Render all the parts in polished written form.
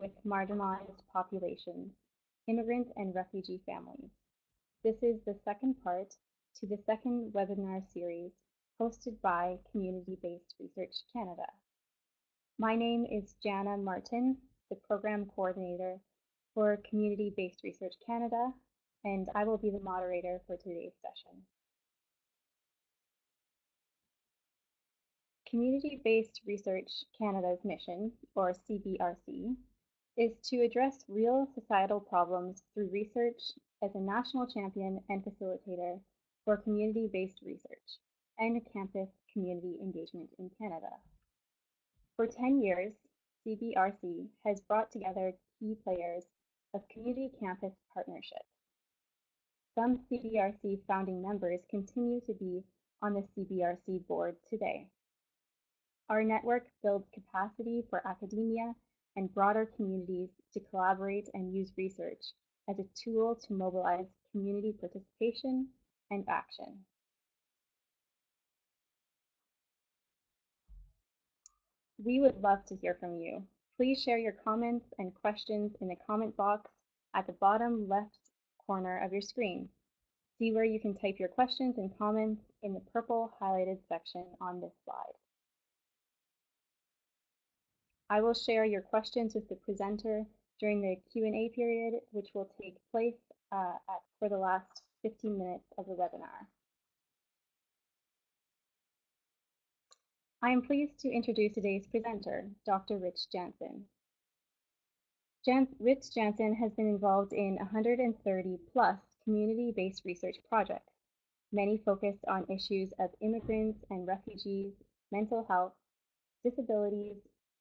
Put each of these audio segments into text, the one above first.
with marginalized populations, immigrant and refugee families. This is the second part to the second webinar series hosted by CommunityBased Research Canada. My name is Jana Martin, the Program Coordinator for CommunityBased Research Canada, and I will be the moderator for today's session. Community-Based Research Canada's mission, or CBRC, is to address real societal problems through research as a national champion and facilitator for community-based research and campus community engagement in Canada. For 10 years, CBRC has brought together key players of community campus partnerships. Some CBRC founding members continue to be on the CBRC board today. Our network builds capacity for academia and broader communities to collaborate and use research as a tool to mobilize community participation and action. We would love to hear from you. Please share your comments and questions in the comment box at the bottom left corner of your screen. See where you can type your questions and comments in the purple highlighted section on this slide. I will share your questions with the presenter during the Q&A period, which will take place for the last 15 minutes of the webinar. I am pleased to introduce today's presenter, Dr. Rich Jansen. Rich Jansen has been involved in 130 plus community-based research projects, many focused on issues of immigrants and refugees, mental health, disabilities,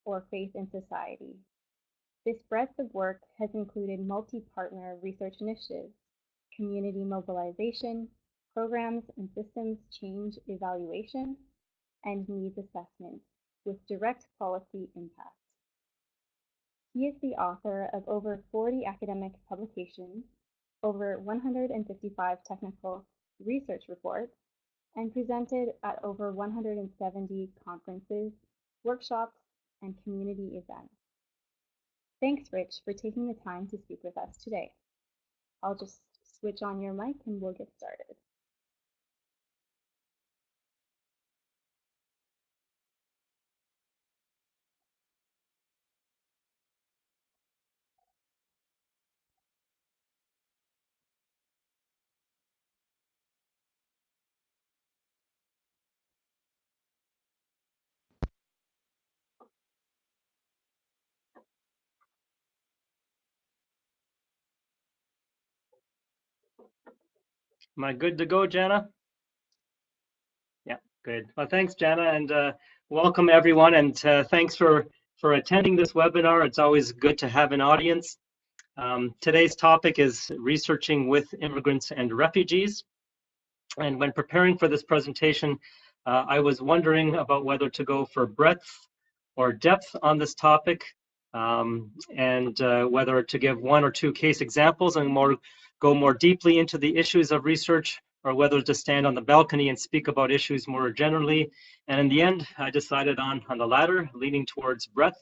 or faith in society. This breadth of work has included multi-partner research initiatives, community mobilization, programs and systems change evaluation, and needs assessment with direct policy impact. He is the author of over 40 academic publications, over 155 technical research reports, and presented at over 170 conferences, workshops, and community events. Thanks, Rich, for taking the time to speak with us today. I'll just switch on your mic and we'll get started. Am I good to go, Jana? Yeah, good. Well, thanks, Jana, and welcome everyone, and thanks for attending this webinar. It's always good to have an audience. Today's topic is researching with immigrants and refugees. And when preparing for this presentation, I was wondering about whether to go for breadth or depth on this topic, and whether to give one or two case examples and go more deeply into the issues of research, or whether to stand on the balcony and speak about issues more generally. And in the end, I decided on the latter, leaning towards breadth.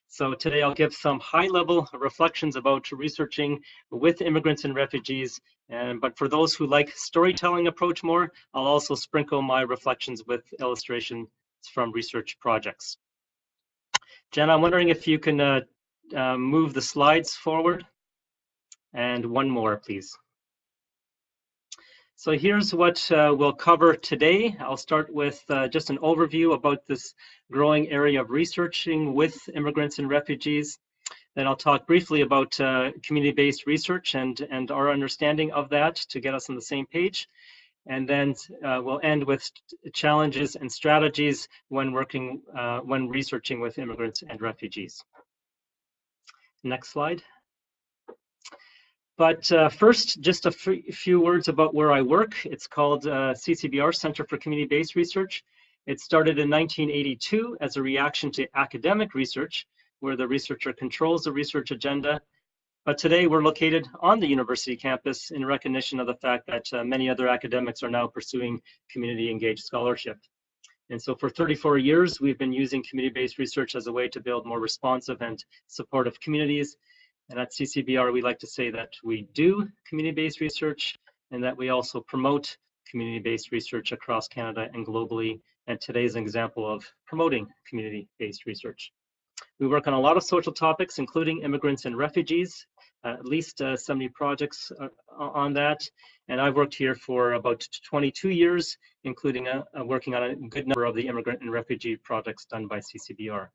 So today I'll give some high-level reflections about researching with immigrants and refugees. But for those who like storytelling approach more, I'll also sprinkle my reflections with illustrations from research projects. Jenna, I'm wondering if you can move the slides forward. And one more, please. So here's what we'll cover today. I'll start with just an overview about this growing area of researching with immigrants and refugees. Then I'll talk briefly about community-based research and our understanding of that to get us on the same page. And then we'll end with challenges and strategies when researching with immigrants and refugees. Next slide. But first, just a few words about where I work. It's called CCBR, Center for Community-Based Research. It started in 1982 as a reaction to academic research, where the researcher controls the research agenda. But today we're located on the university campus in recognition of the fact that many other academics are now pursuing community-engaged scholarship. And so for 34 years, we've been using community-based research as a way to build more responsive and supportive communities. And at CCBR, we like to say that we do community-based research and that we also promote community-based research across Canada and globally. And today's an example of promoting community-based research. We work on a lot of social topics, including immigrants and refugees, at least 70 projects on that. And I've worked here for about 22 years, including working on a good number of the immigrant and refugee projects done by CCBR.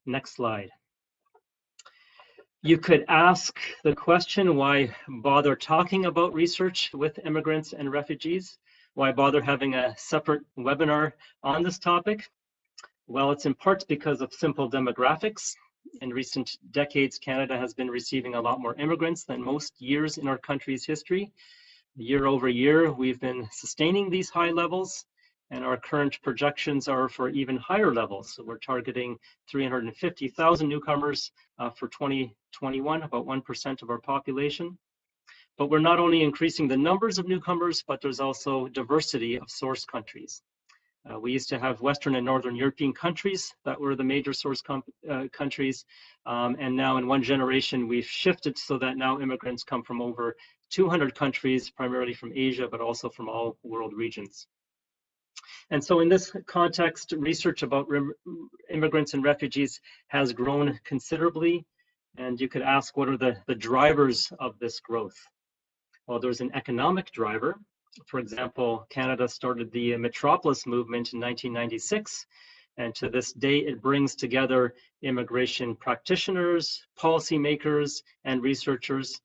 Next slide. You could ask the question, why bother talking about research with immigrants and refugees? Why bother having a separate webinar on this topic? Well, it's in part because of simple demographics. In recent decades, Canada has been receiving a lot more immigrants than most years in our country's history. Year over year, we've been sustaining these high levels, and our current projections are for even higher levels. So we're targeting 350,000 newcomers for 2021, about 1% of our population. But we're not only increasing the numbers of newcomers, but there's also diversity of source countries. We used to have Western and Northern European countries that were the major source countries, and now in one generation we've shifted so that now immigrants come from over 200 countries, primarily from Asia, but also from all world regions. And so in this context, research about immigrants and refugees has grown considerably, and you could ask, what are the drivers of this growth? Well, there's an economic driver. For example, Canada started the Metropolis movement in 1996, and to this day it brings together immigration practitioners, policymakers, and researchers.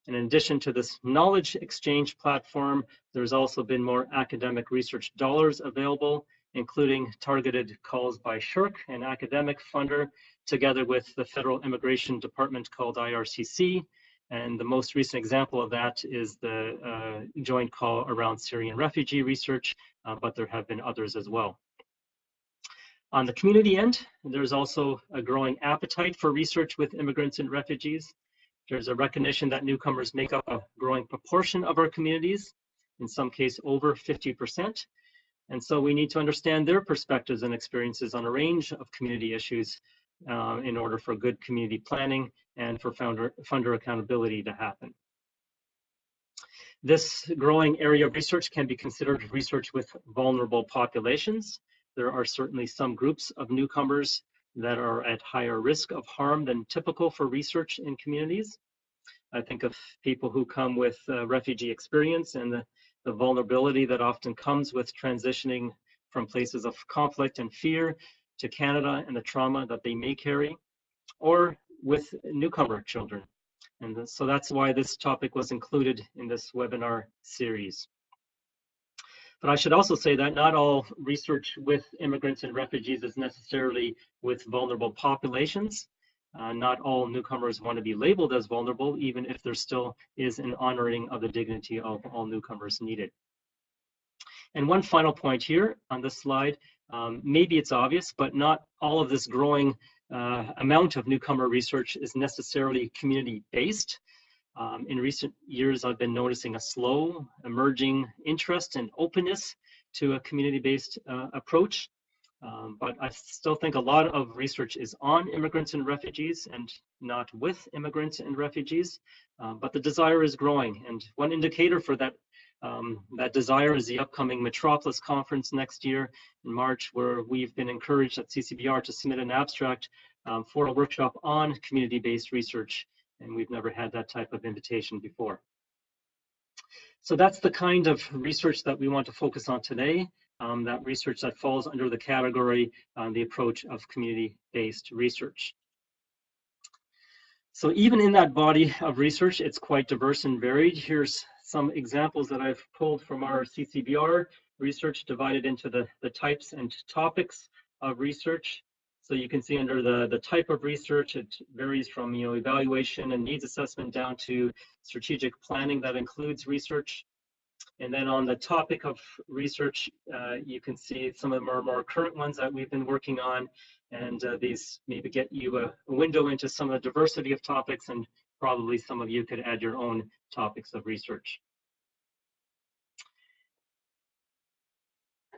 And in addition to this knowledge exchange platform, there's also been more academic research dollars available, including targeted calls by SSHRC, an academic funder, together with the Federal Immigration Department called IRCC. And the most recent example of that is the joint call around Syrian refugee research, but there have been others as well. On the community end, there's also a growing appetite for research with immigrants and refugees. There's a recognition that newcomers make up a growing proportion of our communities, in some cases over 50%. And so we need to understand their perspectives and experiences on a range of community issues in order for good community planning and for funder accountability to happen. This growing area of research can be considered research with vulnerable populations. There are certainly some groups of newcomers that are at higher risk of harm than typical for research in communities. I think of people who come with refugee experience and the vulnerability that often comes with transitioning from places of conflict and fear to Canada and the trauma that they may carry, or with newcomer children. And so that's why this topic was included in this webinar series. But I should also say that not all research with immigrants and refugees is necessarily with vulnerable populations. Not all newcomers want to be labeled as vulnerable, even if there still is an honoring of the dignity of all newcomers needed. And one final point here on this slide, maybe it's obvious, but not all of this growing amount of newcomer research is necessarily community-based. In recent years, I've been noticing a slow emerging interest and openness to a community-based approach. But I still think a lot of research is on immigrants and refugees and not with immigrants and refugees. But the desire is growing. And one indicator for that desire is the upcoming Metropolis conference next year in March, where we've been encouraged at CCBR to submit an abstract for a workshop on community-based research. And we've never had that type of invitation before. So that's the kind of research that we want to focus on today, that research that falls under the category, the approach of community-based research. So even in that body of research, it's quite diverse and varied. Here's some examples that I've pulled from our CCBR research, divided into the types and topics of research. So you can see under the type of research, it varies from evaluation and needs assessment down to strategic planning that includes research. And then on the topic of research, you can see some of them are more current ones that we've been working on, and these maybe get you a window into some of the diversity of topics, and probably some of you could add your own topics of research.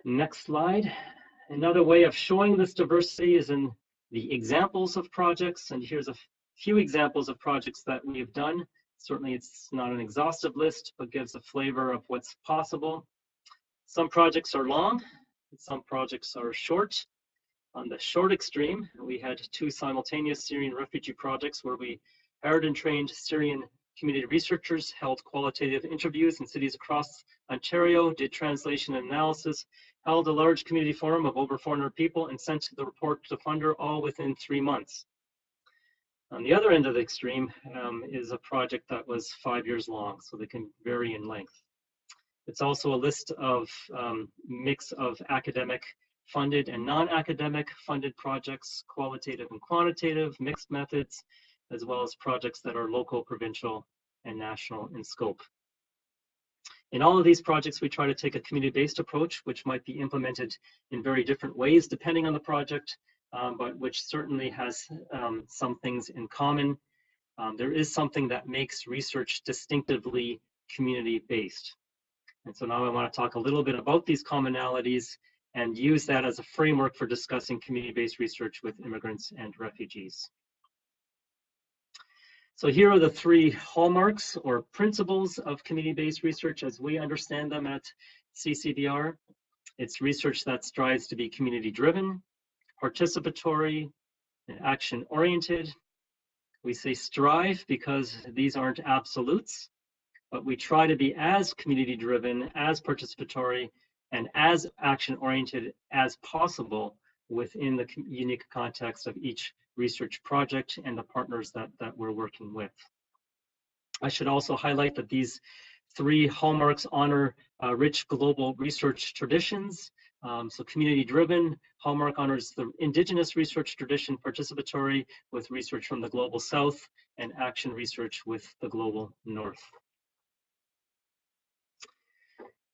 Next slide. Another way of showing this diversity is in the examples of projects, and here's a few examples of projects that we have done. Certainly it's not an exhaustive list, but gives a flavor of what's possible. Some projects are long, some projects are short. On the short extreme, we had 2 simultaneous Syrian refugee projects where we hired and trained Syrian community researchers, held qualitative interviews in cities across Ontario, did translation and analysis, held a large community forum of over 400 people, and sent the report to funder all within 3 months. On the other end of the extreme is a project that was 5 years long, so they can vary in length. It's also a list of mix of academic funded and non-academic funded projects, qualitative and quantitative, mixed methods, as well as projects that are local, provincial, and national in scope. In all of these projects, we try to take a community-based approach, which might be implemented in very different ways depending on the project, but which certainly has some things in common. There is something that makes research distinctively community-based. And so now I want to talk a little bit about these commonalities and use that as a framework for discussing community-based research with immigrants and refugees. So here are the 3 hallmarks or principles of community-based research as we understand them at CCBR. It's research that strives to be community-driven, participatory, and action-oriented. We say strive because these aren't absolutes, but we try to be as community-driven, as participatory, and as action-oriented as possible within the unique context of each research project and the partners that we're working with. I should also highlight that these 3 hallmarks honor rich global research traditions. So community-driven, hallmark honors the indigenous research tradition, participatory with research from the global south, and action research with the global north.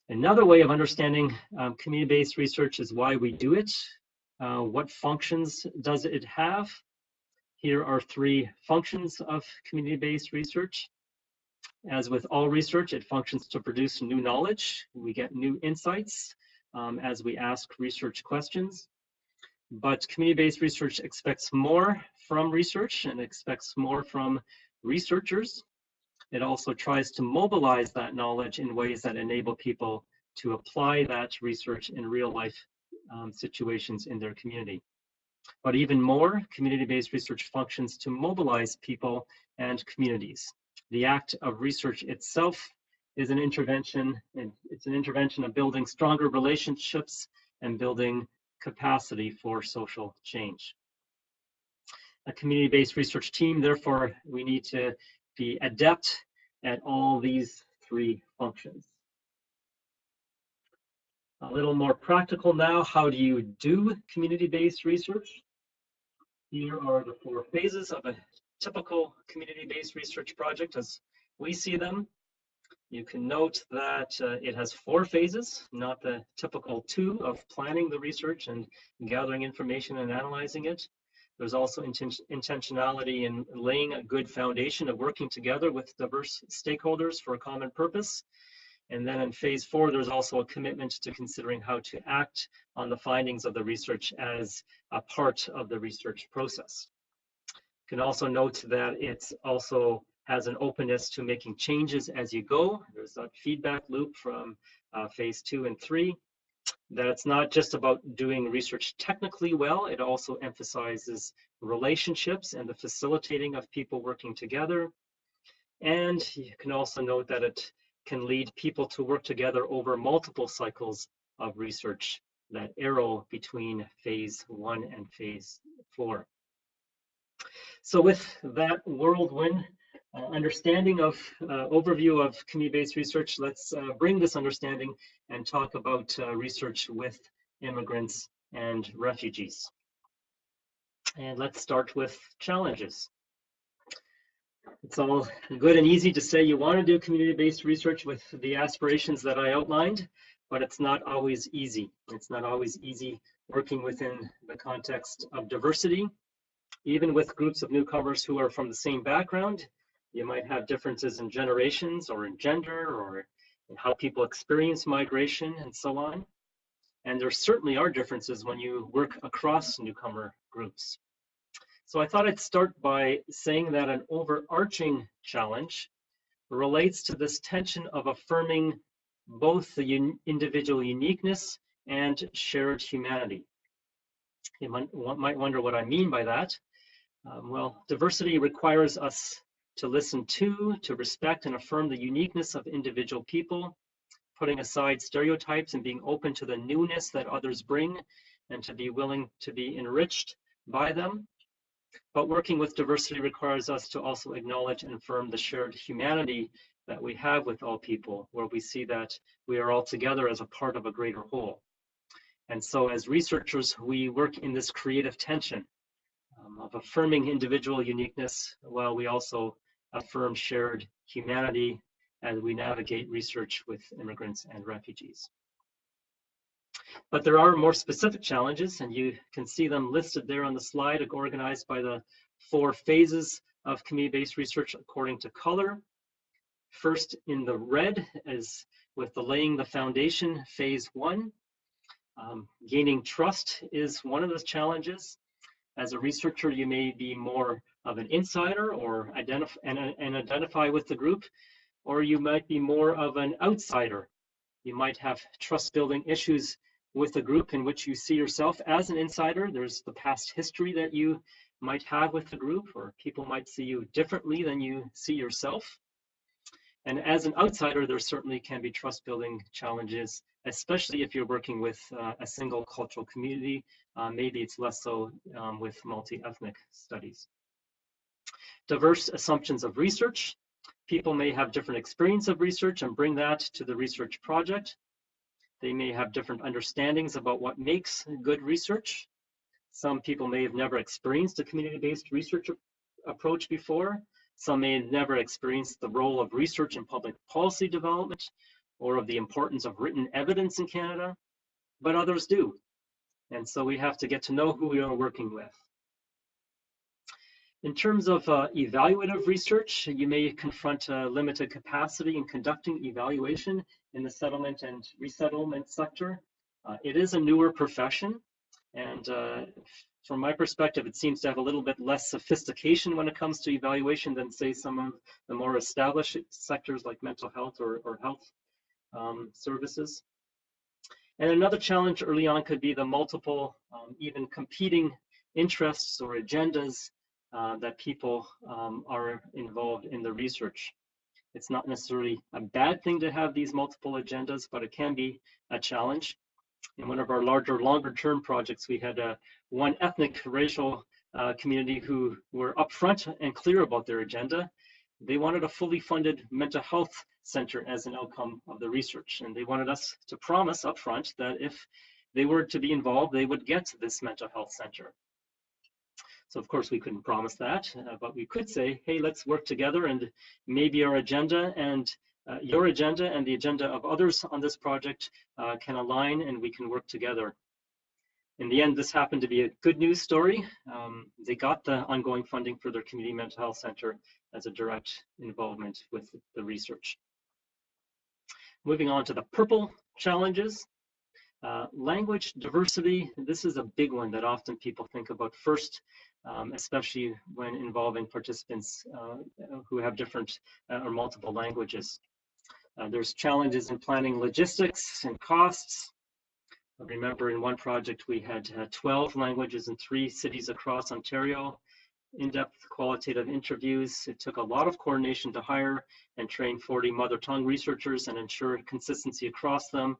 Another way of understanding community-based research is why we do it. What functions does it have? Here are 3 functions of community-based research. As with all research, it functions to produce new knowledge. We get new insights as we ask research questions. But community-based research expects more from research and expects more from researchers. It also tries to mobilize that knowledge in ways that enable people to apply that research in real life situations in their community. But even more, community-based research functions to mobilize people and communities. The act of research itself is an intervention, and it's an intervention of building stronger relationships and building capacity for social change. A community-based research team, therefore, we need to be adept at all these 3 functions. A little more practical now, how do you do community-based research? Here are the 4 phases of a typical community-based research project as we see them. You can note that it has 4 phases, not the typical 2 of planning the research and gathering information and analyzing it. There's also intentionality in laying a good foundation of working together with diverse stakeholders for a common purpose. And then in phase 4, there's also a commitment to considering how to act on the findings of the research as a part of the research process. You can also note that it also has an openness to making changes as you go. There's a feedback loop from phase 2 and 3. That it's not just about doing research technically well, it also emphasizes relationships and the facilitating of people working together. And you can also note that it can lead people to work together over multiple cycles of research, that arrow between phase 1 and phase 4. So with that whirlwind understanding of overview of community-based research, let's bring this understanding and talk about research with immigrants and refugees. And let's start with challenges. It's all good and easy to say you want to do community-based research with the aspirations that I outlined, but it's not always easy. It's not always easy working within the context of diversity. Even with groups of newcomers who are from the same background, you might have differences in generations or in gender or in how people experience migration and so on. And there certainly are differences when you work across newcomer groups. So I thought I'd start by saying that an overarching challenge relates to this tension of affirming both the individual uniqueness and shared humanity. You might wonder what I mean by that. Well, diversity requires us to listen to respect and affirm the uniqueness of individual people, putting aside stereotypes and being open to the newness that others bring, and to be willing to be enriched by them. But working with diversity requires us to also acknowledge and affirm the shared humanity that we have with all people, where we see that we are all together as a part of a greater whole. And so as researchers, we work in this creative tension of affirming individual uniqueness while we also affirm shared humanity as we navigate research with immigrants and refugees. But there are more specific challenges, and you can see them listed there on the slide, organized by the 4 phases of community-based research according to color. First, in the red, is with the laying the foundation, phase 1. Gaining trust is one of those challenges. As a researcher, you may be more of an insider or identify with the group, or you might be more of an outsider. You might have trust-building issues with a group in which you see yourself as an insider. There's the past history that you might have with the group, or people might see you differently than you see yourself. And as an outsider, there certainly can be trust-building challenges, especially if you're working with a single cultural community. Maybe it's less so with multi-ethnic studies. Diverse assumptions of research. People may have different experience of research and bring that to the research project. They may have different understandings about what makes good research. Some people may have never experienced a community-based research approach before. Some may have never experienced the role of research in public policy development or of the importance of written evidence in Canada, but others do. And so we have to get to know who we are working with. In terms of evaluative research, you may confront a limited capacity in conducting evaluation in the settlement and resettlement sector. It is a newer profession, and from my perspective, it seems to have a little bit less sophistication when it comes to evaluation than, say, some of the more established sectors like mental health or health services. And another challenge early on could be the multiple, even competing interests or agendas that people are involved in the research. It's not necessarily a bad thing to have these multiple agendas, but it can be a challenge. In one of our larger, longer-term projects, we had one ethnic racial community who were upfront and clear about their agenda. They wanted a fully funded mental health center as an outcome of the research, and they wanted us to promise upfront that if they were to be involved, they would get this mental health center. So of course we couldn't promise that, but we could say, hey, let's work together, and maybe our agenda and your agenda and the agenda of others on this project can align, and we can work together. In the end, this happened to be a good news story. They got the ongoing funding for their community mental health center as a direct involvement with the research. Moving on to the purple challenges. Language diversity, this is a big one that often people think about first, especially when involving participants who have different or multiple languages. There's challenges in planning logistics and costs. I remember in one project we had 12 languages in 3 cities across Ontario, in-depth qualitative interviews. It took a lot of coordination to hire and train 40 mother tongue researchers and ensure consistency across them.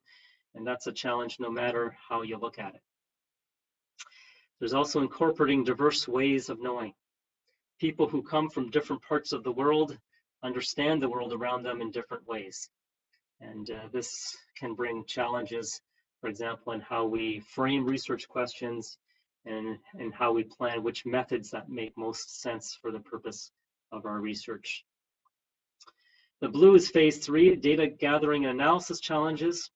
And that's a challenge no matter how you look at it. There's also incorporating diverse ways of knowing. People who come from different parts of the world understand the world around them in different ways. And this can bring challenges, for example, in how we frame research questions and how we plan which methods that make most sense for the purpose of our research. The blue is phase 3, data gathering and analysis challenges.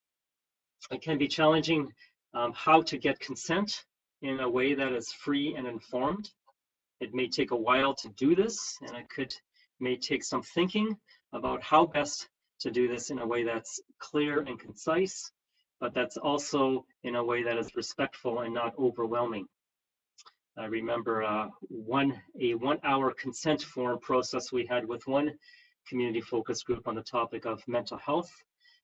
It can be challenging how to get consent in a way that is free and informed. It may take a while to do this, and it may take some thinking about how best to do this in a way that's clear and concise, but that's also in a way that is respectful and not overwhelming. I remember a 1 hour consent form process we had with one community focus group on the topic of mental health,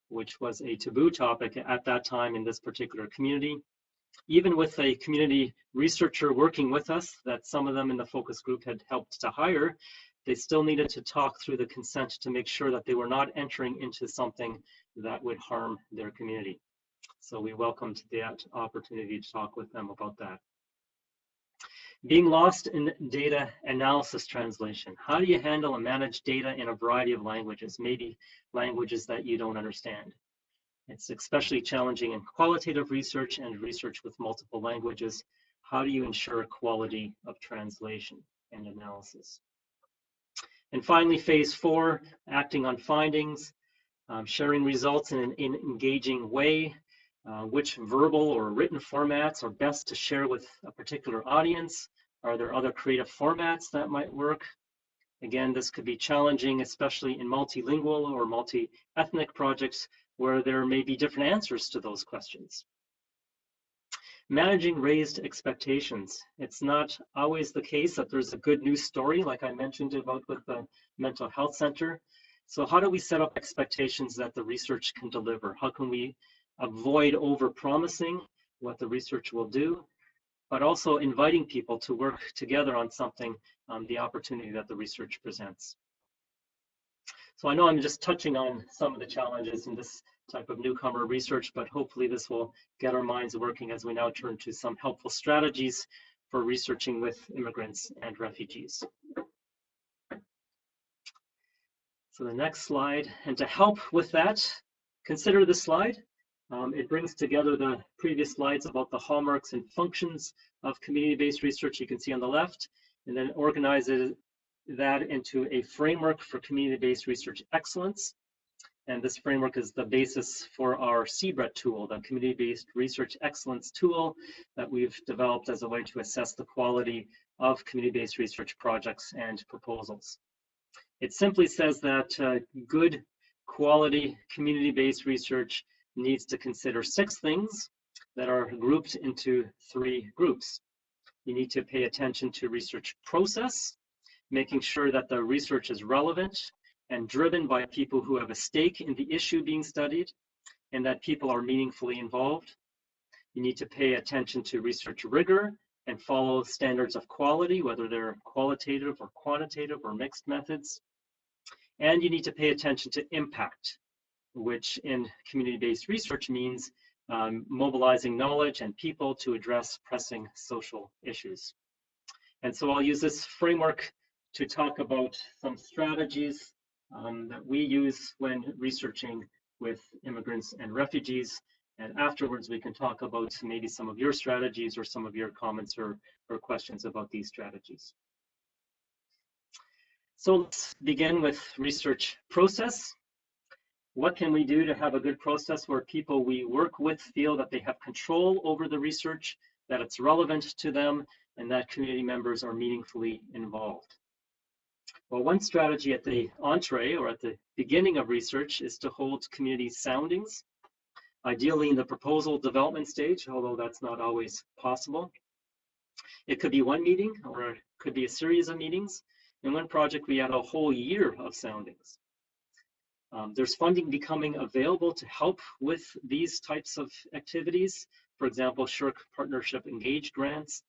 which was a taboo topic at that time in this particular community. Even with a community researcher working with us, that some of them in the focus group had helped to hire, they still needed to talk through the consent to make sure that they were not entering into something that would harm their community. So we welcomed that opportunity to talk with them about that. Being lost in data analysis translation. How do you handle and manage data in a variety of languages, maybe languages that you don't understand? It's especially challenging in qualitative research and research with multiple languages. How do you ensure quality of translation and analysis? And finally, phase 4, acting on findings, sharing results in an engaging way. Which verbal or written formats are best to share with a particular audience? Are there other creative formats that might work? Again, this could be challenging, especially in multilingual or multi-ethnic projects where there may be different answers to those questions. Managing raised expectations. It's not always the case that there's a good news story, like I mentioned about with the mental health center. So how do we set up expectations that the research can deliver? How can we avoid over-promising what the research will do, but also inviting people to work together on something, the opportunity that the research presents. So I know I'm just touching on some of the challenges in this type of newcomer research, but hopefully this will get our minds working as we now turn to some helpful strategies for researching with immigrants and refugees. So the next slide, and to help with that, consider this slide. It brings together the previous slides about the hallmarks and functions of community-based research you can see on the left, and then organizes that into a framework for community-based research excellence. And this framework is the basis for our CBRC tool, the community-based research excellence tool that we've developed as a way to assess the quality of community-based research projects and proposals. It simply says that good quality community-based research needs to consider 6 things that are grouped into 3 groups. You need to pay attention to research process, making sure that the research is relevant and driven by people who have a stake in the issue being studied and that people are meaningfully involved. You need to pay attention to research rigor and follow standards of quality, whether they're qualitative or quantitative or mixed methods. And you need to pay attention to impact, which in community-based research means mobilizing knowledge and people to address pressing social issues. And so I'll use this framework to talk about some strategies that we use when researching with immigrants and refugees. And afterwards, we can talk about maybe some of your strategies or some of your comments or questions about these strategies. So let's begin with research process. What can we do to have a good process where people we work with feel that they have control over the research, that it's relevant to them, and that community members are meaningfully involved? Well, one strategy at the entree or at the beginning of research is to hold community soundings, ideally in the proposal development stage, although that's not always possible. It could be one meeting or it could be a series of meetings. In one project, we had a whole year of soundings. There's funding becoming available to help with these types of activities. For example, SSHRC Partnership Engage grants.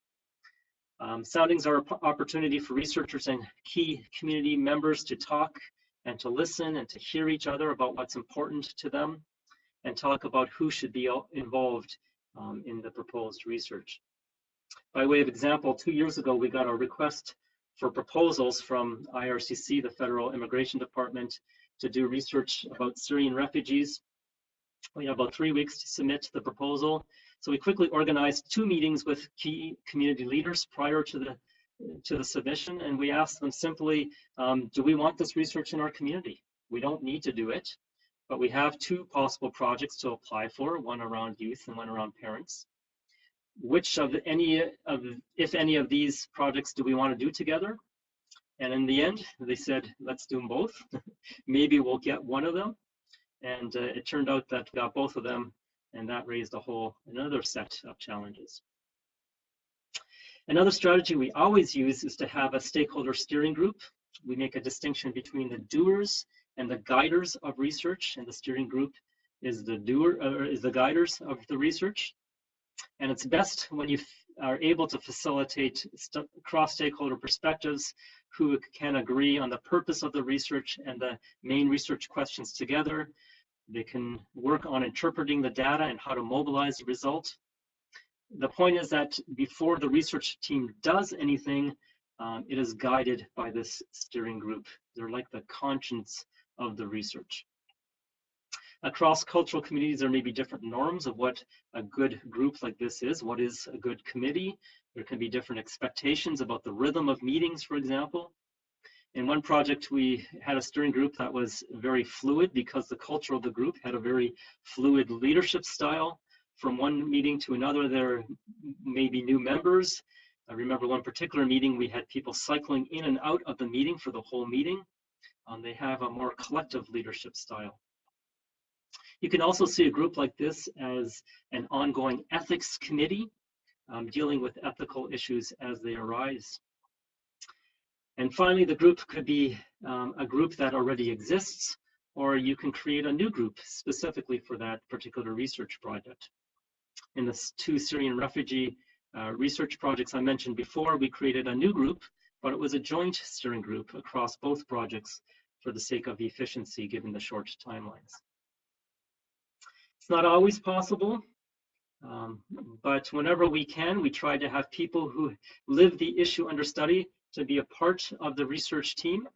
Soundings are an opportunity for researchers and key community members to talk and to listen and to hear each other about what's important to them and talk about who should be involved in the proposed research. By way of example, 2 years ago, we got a request for proposals from IRCC, the Federal Immigration Department, to do research about Syrian refugees. We had about 3 weeks to submit the proposal. So we quickly organized 2 meetings with key community leaders prior to the submission, and we asked them simply, do we want this research in our community? We don't need to do it, but we have 2 possible projects to apply for, one around youth and one around parents. Which of if any of these projects do we want to do together? And in the end, they said, let's do them both. Maybe we'll get one of them. And it turned out that we got both of them and that raised another set of challenges. Another strategy we always use is to have a stakeholder steering group. We make a distinction between the doers and the guiders of research, and the steering group is the guiders of the research. And it's best when you are able to facilitate cross-stakeholder perspectives who can agree on the purpose of the research and the main research questions together. They can work on interpreting the data and how to mobilize the result. The point is that before the research team does anything, it is guided by this steering group. They're like the conscience of the research. Across cultural communities, there may be different norms of what a good group like this is. What is a good committee? There can be different expectations about the rhythm of meetings, for example. In one project, we had a steering group that was very fluid because the culture of the group had a very fluid leadership style. From one meeting to another, there may be new members. I remember one particular meeting, we had people cycling in and out of the meeting for the whole meeting. They have a more collective leadership style. You can also see a group like this as an ongoing ethics committee, dealing with ethical issues as they arise. And finally, the group could be a group that already exists, or you can create a new group specifically for that particular research project. In the 2 Syrian refugee research projects I mentioned before, we created a new group, but it was a joint steering group across both projects for the sake of efficiency given the short timelines. It's not always possible, but whenever we can, we try to have people who live the issue under study to be a part of the research team.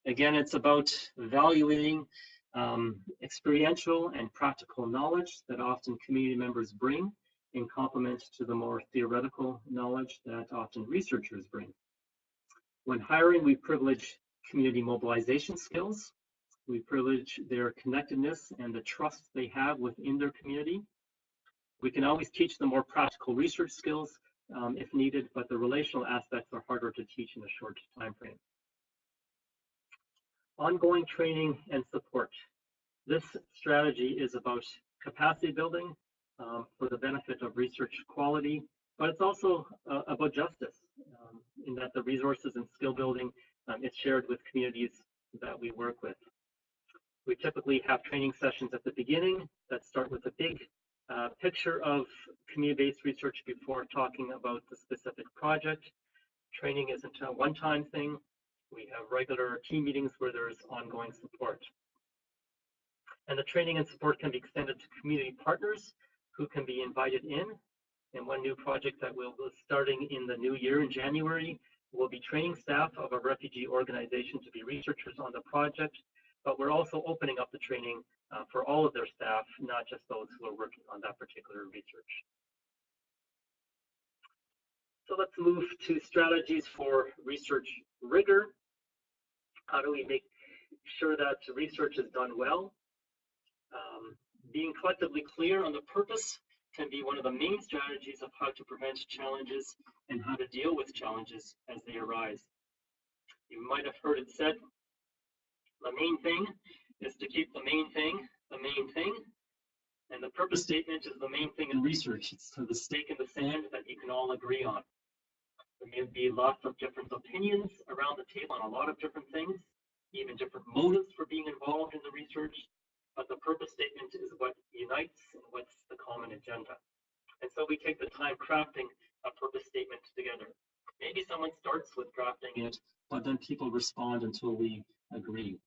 Again, it's about evaluating experiential and practical knowledge that often community members bring in complement to the more theoretical knowledge that often researchers bring. When hiring, we privilege community mobilization skills. We privilege their connectedness and the trust they have within their community. We can always teach them more practical research skills if needed, but the relational aspects are harder to teach in a short time frame. Ongoing training and support. This strategy is about capacity building for the benefit of research quality, but it's also about justice in that the resources and skill building is shared with communities that we work with. We typically have training sessions at the beginning that start with a big picture of community-based research before talking about the specific project. Training isn't a one-time thing. We have regular team meetings where there's ongoing support. And the training and support can be extended to community partners who can be invited in. And one new project that we'll be starting in the new year in January will be training staff of a refugee organization to be researchers on the project. But we're also opening up the training for all of their staff, not just those who are working on that particular research. So let's move to strategies for research rigor. How do we make sure that research is done well? Being collectively clear on the purpose can be one of the main strategies of how to prevent challenges and how to deal with challenges as they arise. You might have heard it said, the main thing is to keep the main thing, and the purpose statement is the main thing in research. It's the stake in the sand that you can all agree on. There may be lots of different opinions around the table on a lot of different things, even different motives for being involved in the research, but the purpose statement is what unites and what's the common agenda. And so we take the time crafting a purpose statement together. Maybe someone starts with drafting it, but then people respond until we agree.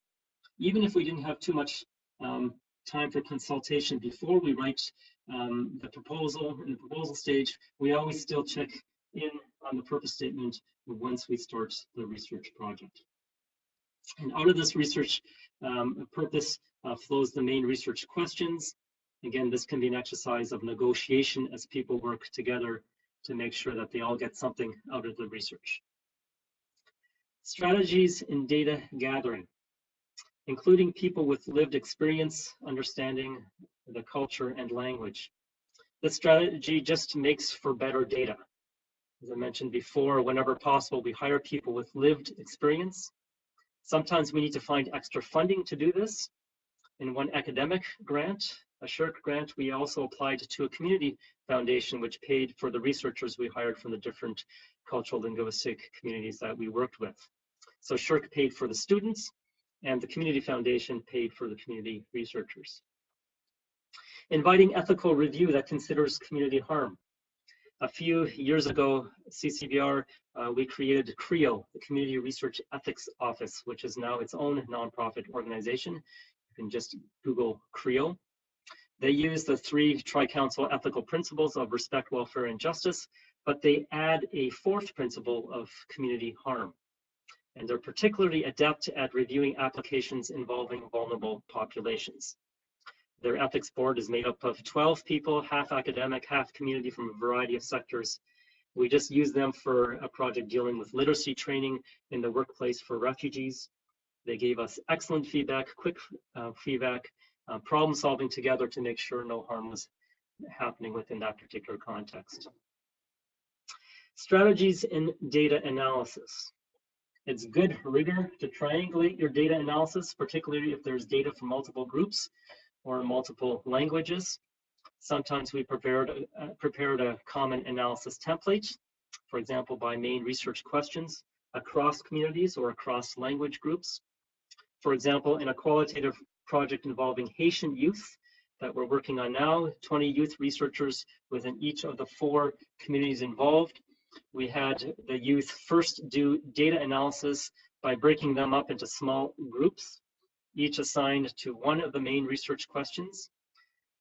Even if we didn't have too much time for consultation before we write the proposal, in the proposal stage, we always still check in on the purpose statement once we start the research project. And out of this research purpose flows the main research questions. Again, this can be an exercise of negotiation as people work together to make sure that they all get something out of the research. Strategies in data gathering, including people with lived experience, understanding the culture and language. This strategy just makes for better data. As I mentioned before, whenever possible, we hire people with lived experience. Sometimes we need to find extra funding to do this. In one academic grant, a SSHRC grant, we also applied to a community foundation which paid for the researchers we hired from the different cultural linguistic communities that we worked with. So SSHRC paid for the students, and the community foundation paid for the community researchers. Inviting ethical review that considers community harm. A few years ago, CCBR, we created CREO, the Community Research Ethics Office, which is now its own nonprofit organization. You can just Google CREO. They use the 3 Tri-Council ethical principles of respect, welfare, and justice, but they add a 4th principle of community harm. And they're particularly adept at reviewing applications involving vulnerable populations. Their ethics board is made up of 12 people, half academic, half community from a variety of sectors. We just used them for a project dealing with literacy training in the workplace for refugees. They gave us excellent feedback, quick feedback, problem solving together to make sure no harm was happening within that particular context. Strategies in data analysis. It's good rigor to triangulate your data analysis, particularly if there's data from multiple groups or multiple languages. Sometimes we prepared a common analysis template, for example, by main research questions across communities or across language groups. For example, in a qualitative project involving Haitian youth that we're working on now, 20 youth researchers within each of the 4 communities involved. We had the youth first do data analysis by breaking them up into small groups, each assigned to one of the main research questions.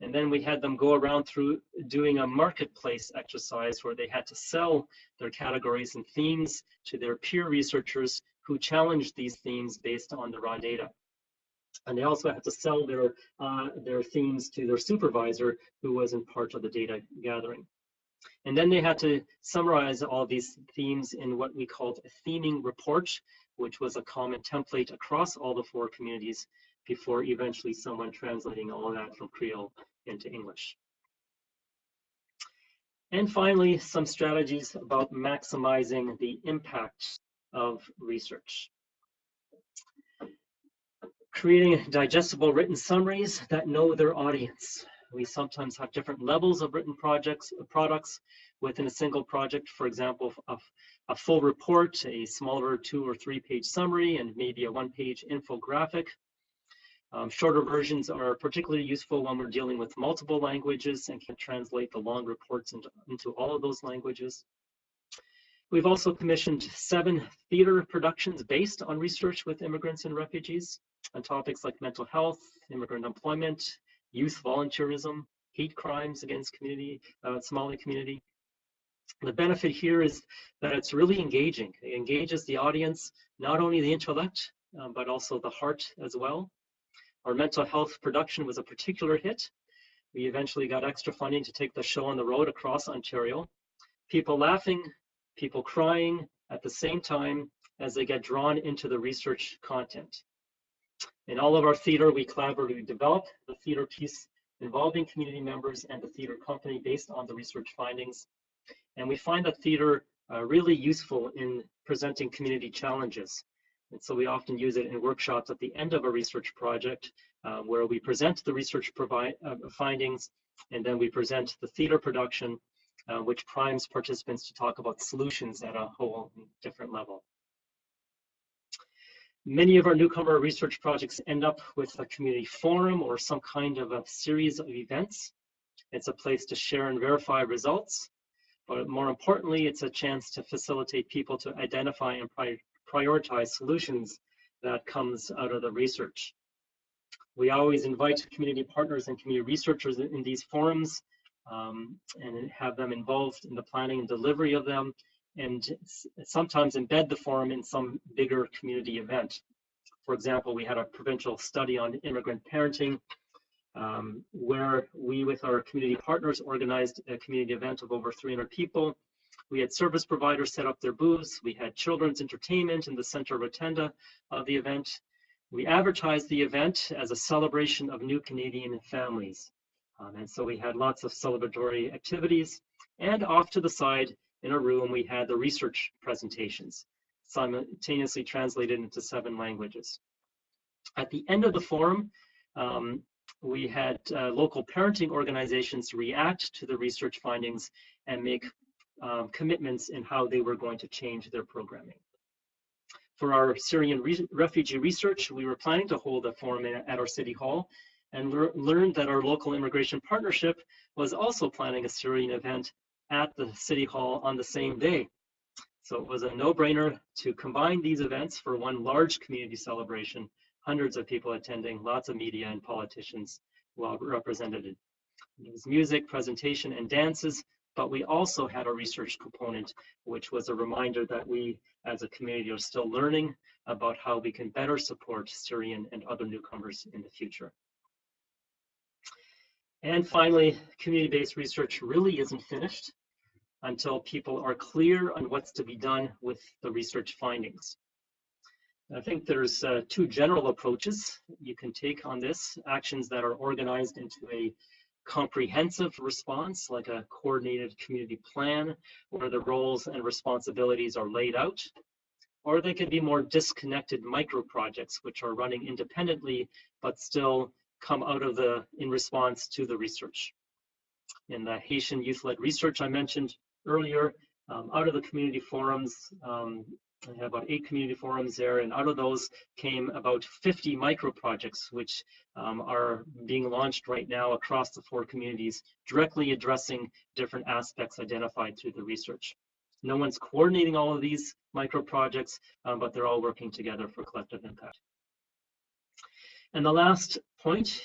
And then we had them go around through doing a marketplace exercise where they had to sell their categories and themes to their peer researchers who challenged these themes based on the raw data. And they also had to sell their themes to their supervisor who wasn't part of the data gathering. And then they had to summarize all these themes in what we called a theming report, which was a common template across all the 4 communities before eventually someone translating all of that from Creole into English. And finally, some strategies about maximizing the impact of research. Creating digestible written summaries that know their audience. We sometimes have different levels of written products within a single project. For example, a full report, a smaller 2 or 3 page summary, and maybe a 1-page infographic. Shorter versions are particularly useful when we're dealing with multiple languages and can translate the long reports into all of those languages. We've also commissioned 7 theater productions based on research with immigrants and refugees on topics like mental health, immigrant employment, youth volunteerism, hate crimes against Somali community. The benefit here is that it's really engaging. It engages the audience, not only the intellect, but also the heart as well. Our mental health production was a particular hit. We eventually got extra funding to take the show on the road across Ontario. People laughing, people crying at the same time as they get drawn into the research content. In all of our theater, we collaboratively developed the theater piece involving community members and the theater company based on the research findings. And we find that theater really useful in presenting community challenges. And so we often use it in workshops at the end of a research project where we present the research findings, and then we present the theater production, which primes participants to talk about solutions at a whole different level. Many of our newcomer research projects end up with a community forum or some kind of a series of events. It's a place to share and verify results, but more importantly, it's a chance to facilitate people to identify and prioritize solutions that comes out of the research. We always invite community partners and community researchers in these forums and have them involved in the planning and delivery of them, and sometimes embed the forum in some bigger community event. For example, we had a provincial study on immigrant parenting where we, with our community partners, organized a community event of over 300 people. We had service providers set up their booths. We had children's entertainment in the center rotunda of the event. We advertised the event as a celebration of new Canadian families. And so we had lots of celebratory activities. And off to the side in a room, we had the research presentations, simultaneously translated into 7 languages. At the end of the forum, we had local parenting organizations react to the research findings and make commitments in how they were going to change their programming. For our Syrian refugee research, we were planning to hold a forum at our city hall, and learned that our local immigration partnership was also planning a Syrian event at the city hall on the same day. So it was a no-brainer to combine these events for one large community celebration, hundreds of people attending, lots of media and politicians well represented. It was music, presentation, and dances, but we also had a research component, which was a reminder that we as a community are still learning about how we can better support Syrian and other newcomers in the future. And finally, community-based research really isn't finished until people are clear on what's to be done with the research findings. I think there's two general approaches you can take on this: actions that are organized into a comprehensive response, like a coordinated community plan, where the roles and responsibilities are laid out, or they could be more disconnected micro projects, which are running independently, but still come out of in response to the research. In the Haitian youth-led research I mentioned earlier, out of the community forums, I have about 8 community forums there, and out of those came about 50 micro projects, which are being launched right now across the 4 communities, directly addressing different aspects identified through the research. No one's coordinating all of these micro projects, but they're all working together for collective impact. And the last point,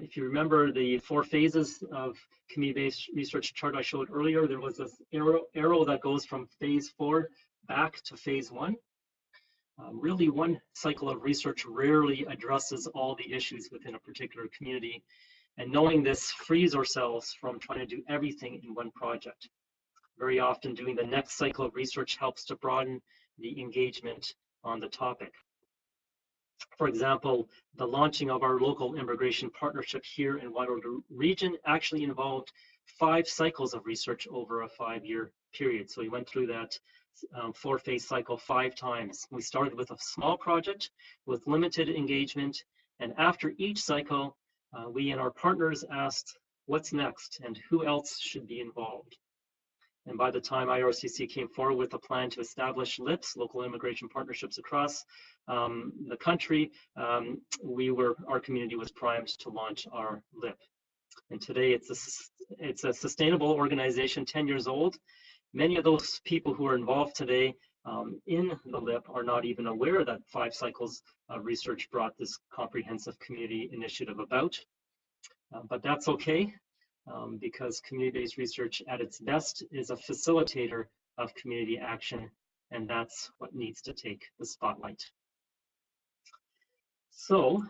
if you remember the 4 phases of community-based research chart I showed earlier, there was this arrow that goes from phase 4 back to phase 1. Really, one cycle of research rarely addresses all the issues within a particular community. And knowing this frees ourselves from trying to do everything in one project. Very often doing the next cycle of research helps to broaden the engagement on the topic. For example, the launching of our local immigration partnership here in Waterloo region actually involved 5 cycles of research over a 5-year period. So we went through that 4-phase cycle 5 times. We started with a small project with limited engagement, and after each cycle, we and our partners asked, what's next and who else should be involved? And by the time IRCC came forward with a plan to establish LIPs, local immigration partnerships across the country, our community was primed to launch our LIP. And today it's a sustainable organization, 10 years old. Many of those people who are involved today in the LIP are not even aware that 5 cycles of research brought this comprehensive community initiative about. But that's okay. Because community-based research at its best is a facilitator of community action, and that's what needs to take the spotlight. So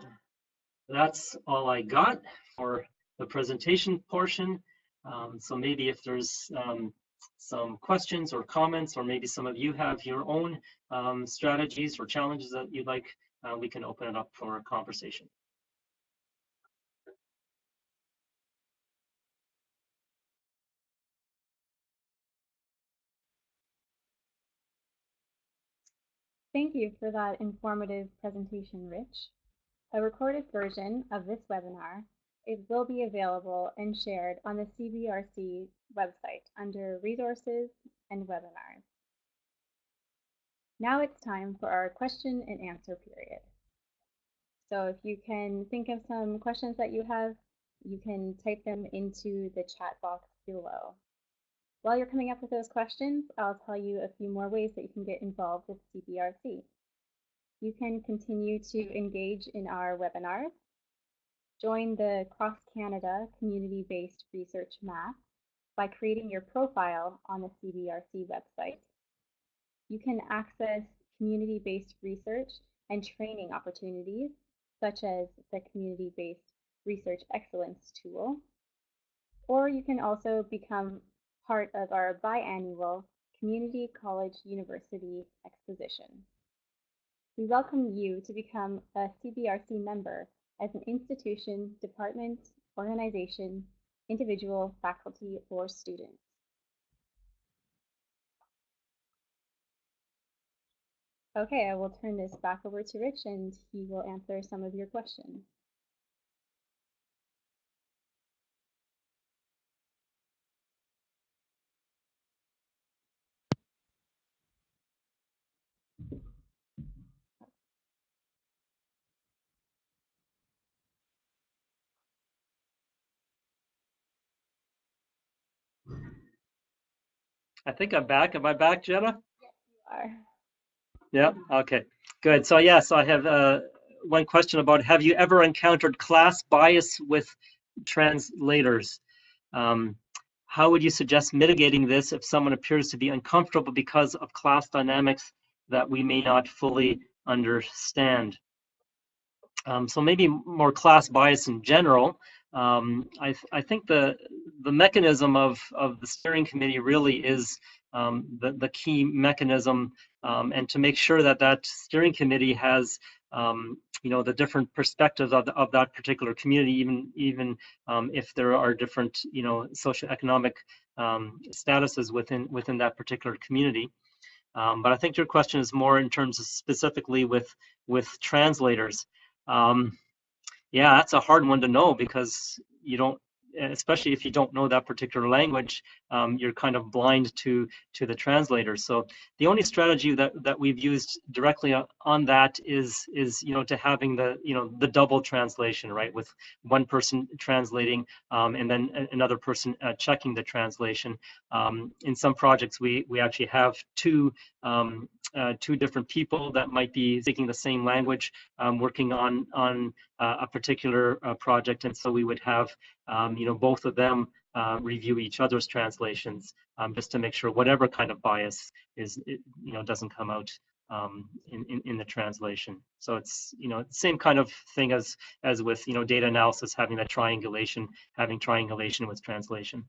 that's all I got for the presentation portion. So maybe if there's some questions or comments, or maybe some of you have your own strategies or challenges that you'd like, we can open it up for a conversation. Thank you for that informative presentation, Rich. A recorded version of this webinar will be available and shared on the CBRC website under Resources and Webinars. Now it's time for our question and answer period. So if you can think of some questions that you have, you can type them into the chat box below. While you're coming up with those questions, I'll tell you a few more ways that you can get involved with CBRC. You can continue to engage in our webinars, join the Cross Canada Community-Based Research Map by creating your profile on the CBRC website. You can access community-based research and training opportunities, such as the Community-Based Research Excellence Tool, or you can also become part of our biannual Community College University Exposition. We welcome you to become a CBRC member as an institution, department, organization, individual, faculty, or student. Okay, I will turn this back over to Rich and he will answer some of your questions. I think I'm back. Am I back, Jenna? Are. Yeah. Okay. Good. So yes, I have one question about: have you ever encountered class bias with translators? Um, how would you suggest mitigating this if someone appears to be uncomfortable because of class dynamics that we may not fully understand? So maybe more class bias in general. I think the mechanism of the steering committee really is the key mechanism, and to make sure that that steering committee has the different perspectives of that particular community, even if there are different socioeconomic statuses within that particular community. But I think your question is more in terms of specifically with translators. Um, yeah, that's a hard one to know because you don't, especially if you don't know that particular language, you're kind of blind to the translator. So the only strategy that we've used directly on that is to having the double translation, right, with one person translating and then another person checking the translation. In some projects, we actually have two different people that might be speaking the same language, working on a particular project, and so we would have both of them review each other's translations, just to make sure whatever kind of bias doesn't come out in the translation. So it's same kind of thing as with data analysis, having that triangulation, with translation.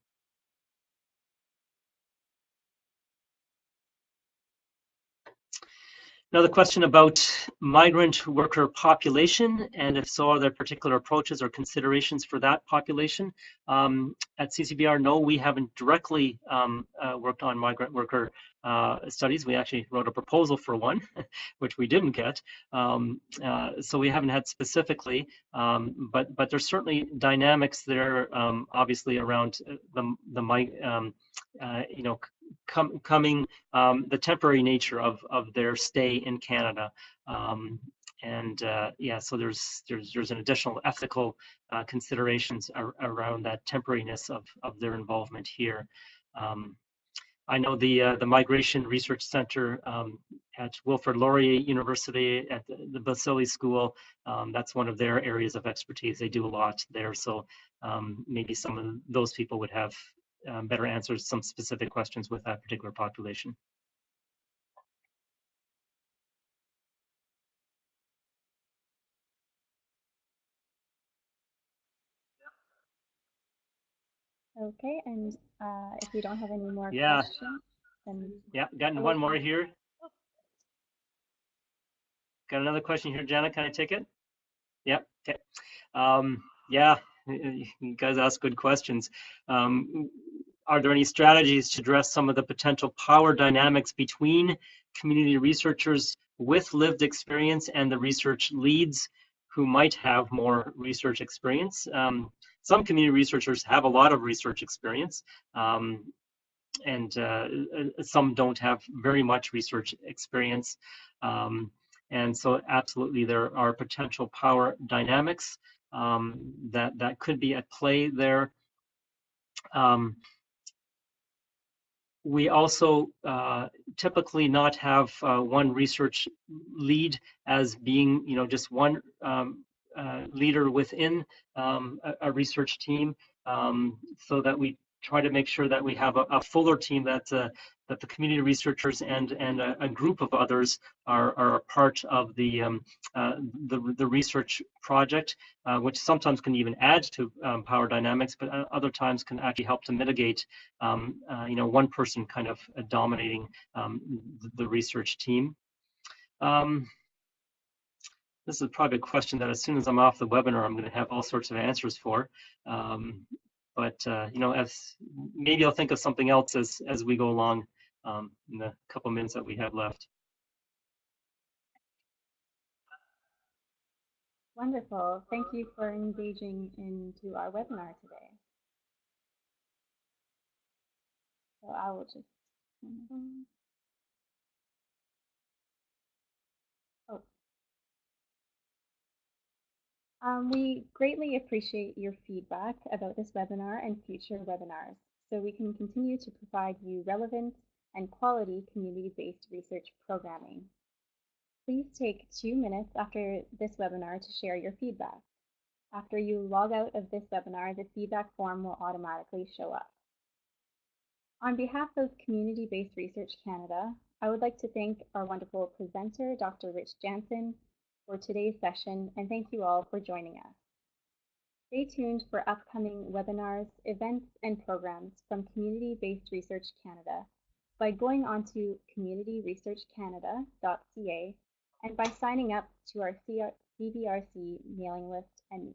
Another question about migrant worker population, and if so, are there particular approaches or considerations for that population? At CCBR, no, we haven't directly worked on migrant worker studies. We actually wrote a proposal for one, which we didn't get. So we haven't had specifically, but there's certainly dynamics there, obviously around coming, the temporary nature of their stay in Canada. And yeah, so there's an additional ethical considerations around that temporariness of their involvement here. I know the Migration Research Center at Wilfrid Laurier University at the Basili School, that's one of their areas of expertise. They do a lot there, so maybe some of those people would have better answers some specific questions with that particular population. Okay, and if we don't have any more Yeah, questions, then yeah, gotten one more here. Got another question here, Jana. Can I take it? Yeah. Okay. Yeah, you guys ask good questions. Are there any strategies to address some of the potential power dynamics between community researchers with lived experience and the research leads who might have more research experience? Some community researchers have a lot of research experience, and some don't have very much research experience. And so absolutely there are potential power dynamics that could be at play there. We also typically not have one research lead as being, just one leader within a research team, so that we try to make sure that we have a fuller team, that the community researchers and a group of others are a part of the research project, which sometimes can even add to power dynamics, but other times can actually help to mitigate one person kind of dominating the research team. This is probably a question that as soon as I'm off the webinar, I'm going to have all sorts of answers for. But as maybe I'll think of something else as we go along in the couple minutes that we have left. wonderful. Thank you for engaging into our webinar today. So I will just. Oh. We greatly appreciate your feedback about this webinar and future webinars. so we can continue to provide you relevant and quality community-based research programming. Please take 2 minutes after this webinar to share your feedback. After you log out of this webinar, the feedback form will automatically show up. On behalf of Community-Based Research Canada, I would like to thank our wonderful presenter, Dr. Rich Jansen, for today's session, and thank you all for joining us. Stay tuned for upcoming webinars, events, and programs from Community-Based Research Canada by going onto communityresearchcanada.ca and by signing up to our CBRC mailing list and